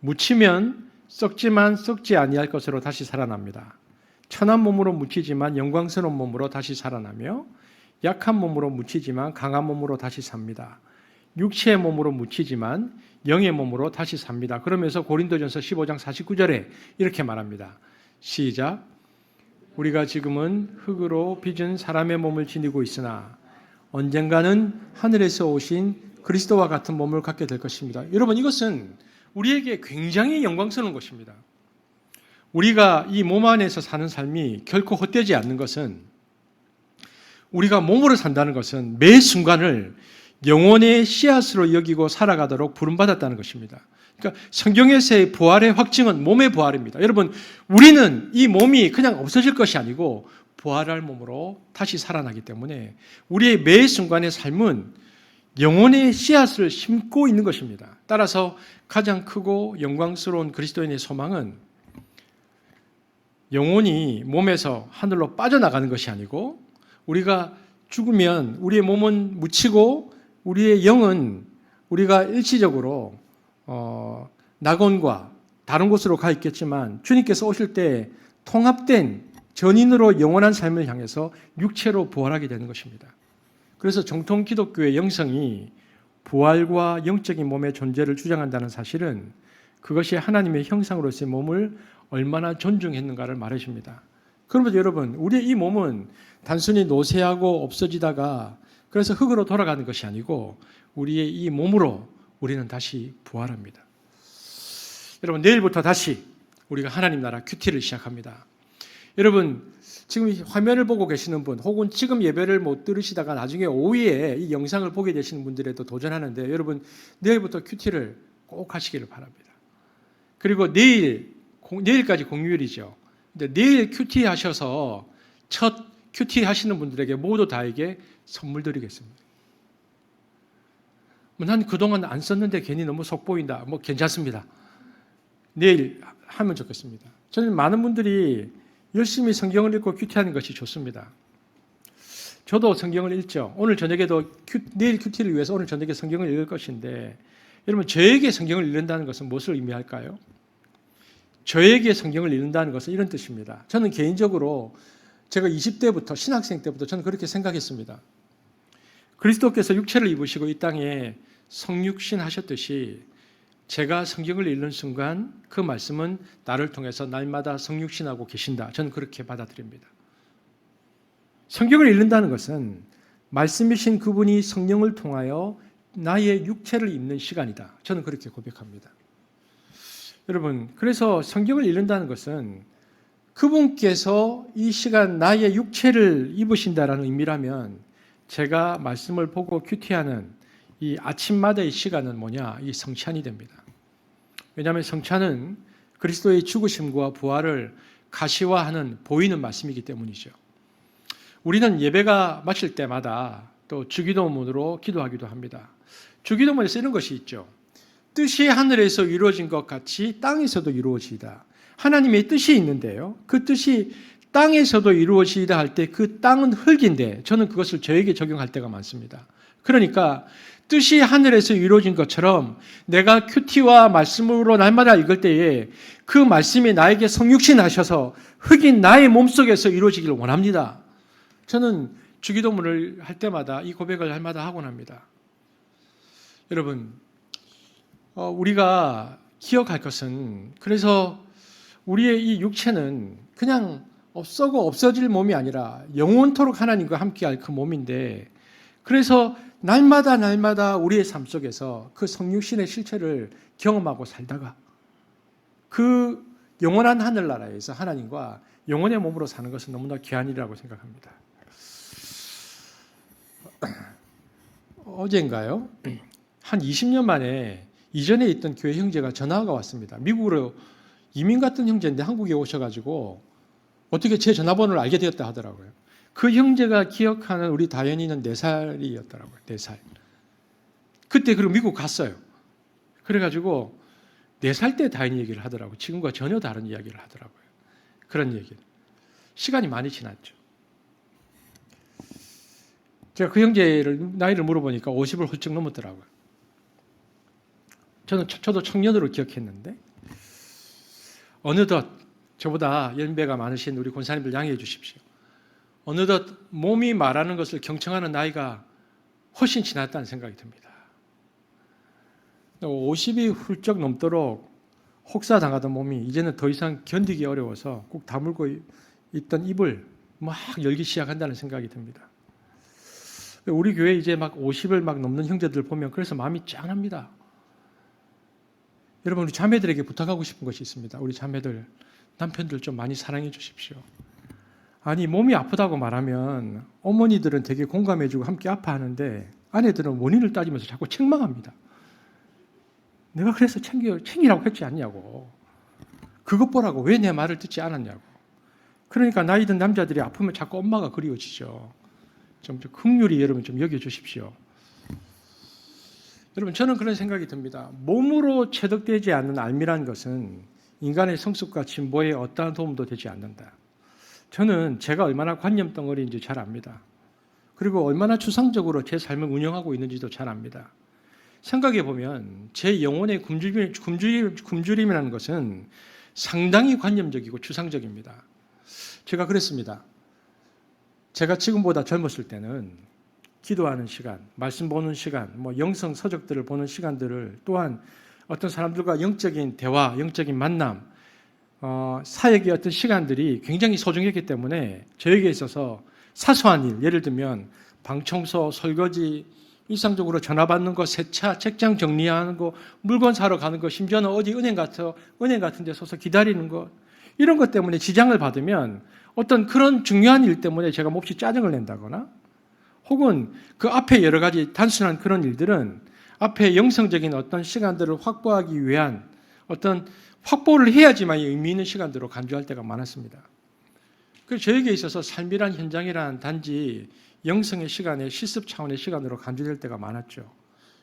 묻히면 썩지만 썩지 아니할 것으로 다시 살아납니다. 천한 몸으로 묻히지만 영광스러운 몸으로 다시 살아나며 약한 몸으로 묻히지만 강한 몸으로 다시 삽니다. 육체의 몸으로 묻히지만 영의 몸으로 다시 삽니다. 그러면서 고린도전서 15장 49절에 이렇게 말합니다. 시작. 우리가 지금은 흙으로 빚은 사람의 몸을 지니고 있으나 언젠가는 하늘에서 오신 그리스도와 같은 몸을 갖게 될 것입니다. 여러분 이것은 우리에게 굉장히 영광스러운 것입니다. 우리가 이 몸 안에서 사는 삶이 결코 헛되지 않는 것은 우리가 몸으로 산다는 것은 매 순간을 영혼의 씨앗으로 여기고 살아가도록 부름받았다는 것입니다. 그러니까 성경에서의 부활의 확증은 몸의 부활입니다. 여러분, 우리는 이 몸이 그냥 없어질 것이 아니고 부활할 몸으로 다시 살아나기 때문에 우리의 매 순간의 삶은 영혼의 씨앗을 심고 있는 것입니다. 따라서 가장 크고 영광스러운 그리스도인의 소망은 영혼이 몸에서 하늘로 빠져나가는 것이 아니고 우리가 죽으면 우리의 몸은 묻히고 우리의 영은 우리가 일시적으로 낙원과 다른 곳으로 가 있겠지만 주님께서 오실 때 통합된 전인으로 영원한 삶을 향해서 육체로 부활하게 되는 것입니다. 그래서 정통 기독교의 영성이 부활과 영적인 몸의 존재를 주장한다는 사실은 그것이 하나님의 형상으로서의 몸을 얼마나 존중했는가를 말해줍니다. 그러면 여러분, 우리의 이 몸은 단순히 노쇠하고 없어지다가 그래서 흙으로 돌아가는 것이 아니고 우리의 이 몸으로 우리는 다시 부활합니다. 여러분, 내일부터 다시 우리가 하나님 나라 큐티를 시작합니다. 여러분, 지금 화면을 보고 계시는 분 혹은 지금 예배를 못 들으시다가 나중에 오후에 이 영상을 보게 되시는 분들에도 도전하는데, 여러분, 내일부터 큐티를 꼭 하시기를 바랍니다. 그리고 내일까지 공휴일이죠. 근데 내일 큐티 하셔서 첫 큐티 하시는 분들에게 모두 다에게 선물 드리겠습니다. 난 그동안 안 썼는데 괜히 너무 속 보인다. 괜찮습니다. 내일 하면 좋겠습니다. 저는 많은 분들이 열심히 성경을 읽고 큐티하는 것이 좋습니다. 저도 성경을 읽죠. 오늘 저녁에도 내일 큐티를 위해서 오늘 저녁에 성경을 읽을 것인데, 여러분, 저에게 성경을 읽는다는 것은 무엇을 의미할까요? 저에게 성경을 읽는다는 것은 이런 뜻입니다. 저는 개인적으로 제가 20대부터 신학생 때부터 저는 그렇게 생각했습니다. 그리스도께서 육체를 입으시고 이 땅에 성육신 하셨듯이 제가 성경을 읽는 순간 그 말씀은 나를 통해서 날마다 성육신하고 계신다. 저는 그렇게 받아들입니다. 성경을 읽는다는 것은 말씀이신 그분이 성령을 통하여 나의 육체를 입는 시간이다. 저는 그렇게 고백합니다. 여러분, 그래서 성경을 읽는다는 것은 그분께서 이 시간 나의 육체를 입으신다라는 의미라면, 제가 말씀을 보고 큐티하는 이 아침마다의 시간은 뭐냐? 이 성찬이 됩니다. 왜냐하면 성찬은 그리스도의 죽으심과 부활을 가시화하는 보이는 말씀이기 때문이죠. 우리는 예배가 마칠 때마다 또 주기도문으로 기도하기도 합니다. 주기도문에서 이런 것이 있죠. 뜻이 하늘에서 이루어진 것 같이 땅에서도 이루어지이다. 하나님의 뜻이 있는데요, 그 뜻이 땅에서도 이루어지이다 할 때 그 땅은 흙인데, 저는 그것을 저에게 적용할 때가 많습니다. 그러니까 뜻이 하늘에서 이루어진 것처럼 내가 큐티와 말씀으로 날마다 읽을 때에 그 말씀이 나에게 성육신하셔서 흙인 나의 몸속에서 이루어지기를 원합니다. 저는 주기도문을 할 때마다 이 고백을 날마다 하곤 합니다. 여러분, 우리가 기억할 것은, 그래서 우리의 이 육체는 그냥 썩어 없어질 몸이 아니라 영원토록 하나님과 함께할 그 몸인데, 그래서 날마다 우리의 삶 속에서 그 성육신의 실체를 경험하고 살다가 그 영원한 하늘나라에서 하나님과 영원의 몸으로 사는 것은 너무나 귀한 일이라고 생각합니다. 어제인가요? 한 20년 만에 이전에 있던 교회 형제가 전화가 왔습니다. 미국으로 이민 갔던 형제인데 한국에 오셔가지고 어떻게 제 전화번호를 알게 되었다 하더라고요. 그 형제가 기억하는 우리 다현이는 4살이었더라고요. 4살. 그때 그리고 미국 갔어요. 그래가지고 4살 때 다현이 얘기를 하더라고요. 지금과 전혀 다른 이야기를 하더라고요. 그런 얘기를. 시간이 많이 지났죠. 제가 그 형제를 나이를 물어보니까 50을 훌쩍 넘었더라고요. 저도 청년으로 기억했는데, 어느덧 저보다 연배가 많으신 우리 권사님들 양해해 주십시오. 어느덧 몸이 말하는 것을 경청하는 나이가 훨씬 지났다는 생각이 듭니다. 50이 훌쩍 넘도록 혹사당하던 몸이 이제는 더 이상 견디기 어려워서 꼭 다물고 있던 입을 막 열기 시작한다는 생각이 듭니다. 우리 교회 이제 막 50을 막 넘는 형제들 보면 그래서 마음이 짠합니다. 여러분, 우리 자매들에게 부탁하고 싶은 것이 있습니다. 우리 자매들, 남편들 좀 많이 사랑해 주십시오. 아니, 몸이 아프다고 말하면 어머니들은 되게 공감해주고 함께 아파하는데 아내들은 원인을 따지면서 자꾸 책망합니다. 내가 그래서 챙기라고 했지 않냐고. 그것 보라고 왜 내 말을 듣지 않았냐고. 그러니까 나이 든 남자들이 아프면 자꾸 엄마가 그리워지죠. 좀 긍휼히 여러분 좀 여겨주십시오. 여러분, 저는 그런 생각이 듭니다. 몸으로 체득되지 않는 알미란 것은 인간의 성숙과 진보에 어떠한 도움도 되지 않는다. 저는 제가 얼마나 관념 덩어리인지 잘 압니다. 그리고 얼마나 추상적으로 제 삶을 운영하고 있는지도 잘 압니다. 생각해 보면 제 영혼의 굶주림이라는 것은 상당히 관념적이고 추상적입니다. 제가 그랬습니다. 제가 지금보다 젊었을 때는 기도하는 시간, 말씀 보는 시간, 영성 서적들을 보는 시간들을, 또한 어떤 사람들과 영적인 대화, 영적인 만남, 사역의 어떤 시간들이 굉장히 소중했기 때문에 저에게 있어서 사소한 일, 예를 들면 방 청소, 설거지, 일상적으로 전화 받는 거, 세차, 책장 정리하는 거, 물건 사러 가는 거, 심지어는 어디 은행 같은 데 서서 기다리는 거, 이런 것 때문에 지장을 받으면 어떤 그런 중요한 일 때문에 제가 몹시 짜증을 낸다거나 혹은 그 앞에 여러 가지 단순한 그런 일들은 앞에 영성적인 어떤 시간들을 확보하기 위한 어떤 확보를 해야지만 의미 있는 시간들로 간주할 때가 많았습니다. 그래서 저에게 있어서 삶이란 현장이란 단지 영성의 시간에 실습 차원의 시간으로 간주될 때가 많았죠.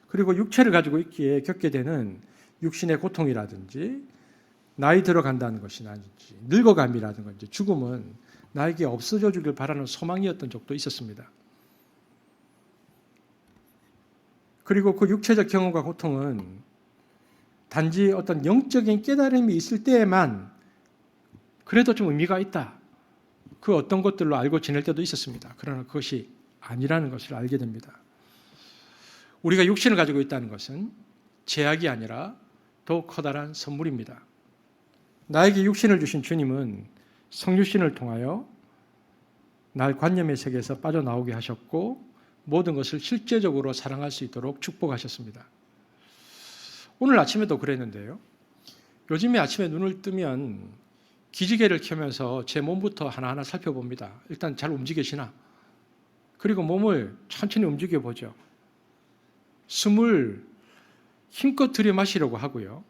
그리고 육체를 가지고 있기에 겪게 되는 육신의 고통이라든지 나이 들어간다는 것이라든지 늙어감이라든지 죽음은 나에게 없어져 주길 바라는 소망이었던 적도 있었습니다. 그리고 그 육체적 경험과 고통은 단지 어떤 영적인 깨달음이 있을 때에만 그래도 좀 의미가 있다. 그 어떤 것들로 알고 지낼 때도 있었습니다. 그러나 그것이 아니라는 것을 알게 됩니다. 우리가 육신을 가지고 있다는 것은 제약이 아니라 더욱 커다란 선물입니다. 나에게 육신을 주신 주님은 성육신을 통하여 날 관념의 세계에서 빠져나오게 하셨고 모든 것을 실제적으로 사랑할 수 있도록 축복하셨습니다. 오늘 아침에도 그랬는데요. 요즘에 아침에 눈을 뜨면 기지개를 켜면서 제 몸부터 하나하나 살펴봅니다. 일단 잘 움직이시나? 그리고 몸을 천천히 움직여보죠. 숨을 힘껏 들이마시려고 하고요.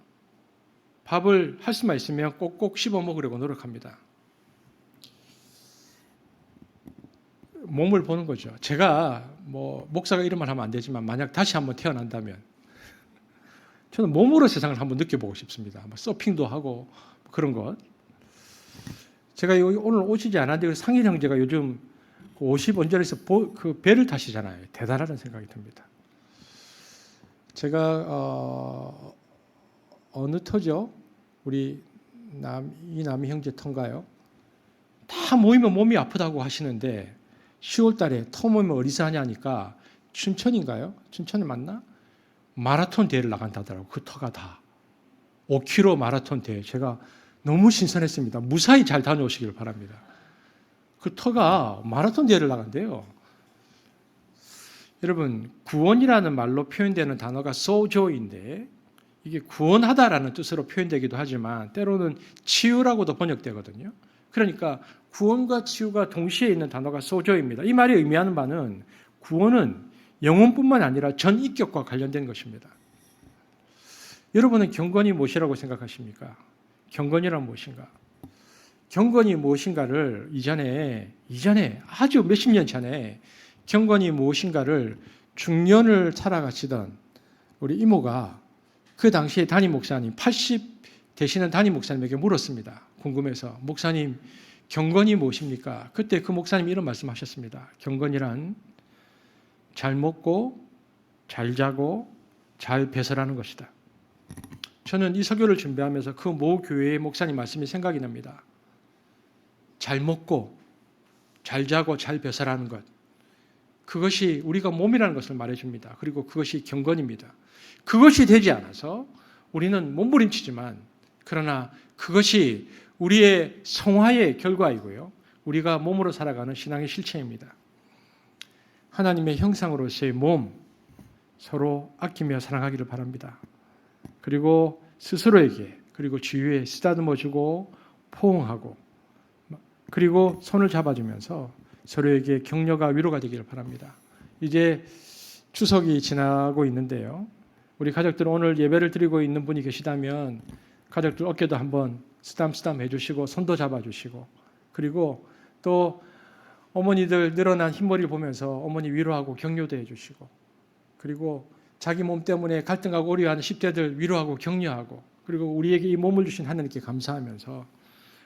밥을 할 수만 있으면 꼭꼭 씹어 먹으려고 노력합니다. 몸을 보는 거죠. 제가 목사가 이런 말 하면 안 되지만 만약 다시 한번 태어난다면 저는 몸으로 세상을 한번 느껴보고 싶습니다. 서핑도 하고 그런 것. 제가 오늘 오시지 않았는데 상일 형제가 요즘 50언저리에서 그 배를 타시잖아요. 대단하다는 생각이 듭니다. 제가 어느 터죠? 우리 이남희 형제 터인가요? 다 모이면 몸이 아프다고 하시는데 10월 달에 터 모이면 어디서 하냐니까 춘천인가요? 춘천이 맞나? 마라톤 대회를 나간다더라고요. 그 터가 다. 5km 마라톤 대회. 제가 너무 신선했습니다. 무사히 잘 다녀오시길 바랍니다. 그 터가 마라톤 대회를 나간대요. 여러분, 구원이라는 말로 표현되는 단어가 sojo인데 이게 구원하다라는 뜻으로 표현되기도 하지만 때로는 치유라고도 번역되거든요. 그러니까 구원과 치유가 동시에 있는 단어가 sojo입니다. 이 말이 의미하는 바는 구원은 영혼뿐만 아니라 전 인격과 관련된 것입니다. 여러분은 경건이 무엇이라고 생각하십니까? 경건이란 무엇인가? 경건이 무엇인가를 이전에 아주 몇십 년 전에 경건이 무엇인가를 중년을 살아가시던 우리 이모가 그 당시에 담임 목사님 80 되시는 담임 목사님에게 물었습니다. 궁금해서 목사님 경건이 무엇입니까? 그때 그 목사님이 이런 말씀하셨습니다. 경건이란 잘 먹고 잘 자고 잘 배설하는 것이다. 저는 이 설교를 준비하면서 그 모 교회의 목사님 말씀이 생각이 납니다. 잘 먹고 잘 자고 잘 배설하는 것. 그것이 우리가 몸이라는 것을 말해줍니다. 그리고 그것이 경건입니다. 그것이 되지 않아서 우리는 몸부림치지만 그러나 그것이 우리의 성화의 결과이고요. 우리가 몸으로 살아가는 신앙의 실체입니다. 하나님의 형상으로서의 몸 서로 아끼며 사랑하기를 바랍니다. 그리고 스스로에게 그리고 주위에 쓰다듬어주고 포옹하고 그리고 손을 잡아주면서 서로에게 격려가 위로가 되기를 바랍니다. 이제 추석이 지나고 있는데요. 우리 가족들 오늘 예배를 드리고 있는 분이 계시다면 가족들 어깨도 한번 쓰담쓰담 해주시고 손도 잡아주시고 그리고 또 어머니들 늘어난 흰머리를 보면서 어머니 위로하고 격려도 해주시고 그리고 자기 몸 때문에 갈등하고 어려워하는 10대들 위로하고 격려하고 그리고 우리에게 이 몸을 주신 하나님께 감사하면서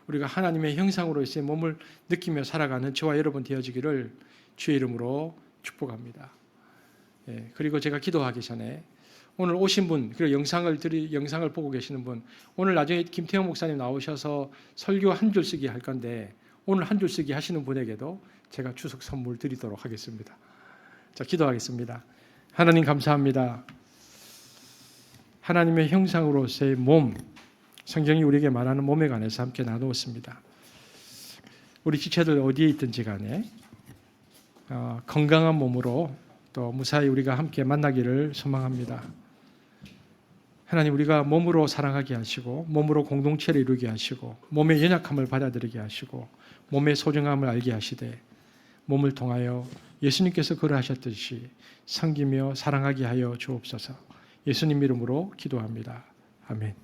우리가 하나님의 형상으로서의 몸을 느끼며 살아가는 저와 여러분 되어지기를 주의 이름으로 축복합니다. 그리고 제가 기도하기 전에 오늘 오신 분 그리고 영상을 보고 계시는 분 오늘 나중에 김태형 목사님 나오셔서 설교 한 줄 쓰기 할 건데 오늘 한 줄 쓰기 하시는 분에게도 제가 추석 선물 드리도록 하겠습니다. 자, 기도하겠습니다. 하나님 감사합니다. 하나님의 형상으로서의 몸 성경이 우리에게 말하는 몸에 관해서 함께 나누었습니다. 우리 지체들 어디에 있든지 간에 건강한 몸으로 또 무사히 우리가 함께 만나기를 소망합니다. 하나님, 우리가 몸으로 사랑하게 하시고 몸으로 공동체를 이루게 하시고 몸의 연약함을 받아들이게 하시고 몸의 소중함을 알게 하시되 몸을 통하여 예수님께서 그러하셨듯이 섬기며 사랑하게 하여 주옵소서. 예수님 이름으로 기도합니다. 아멘.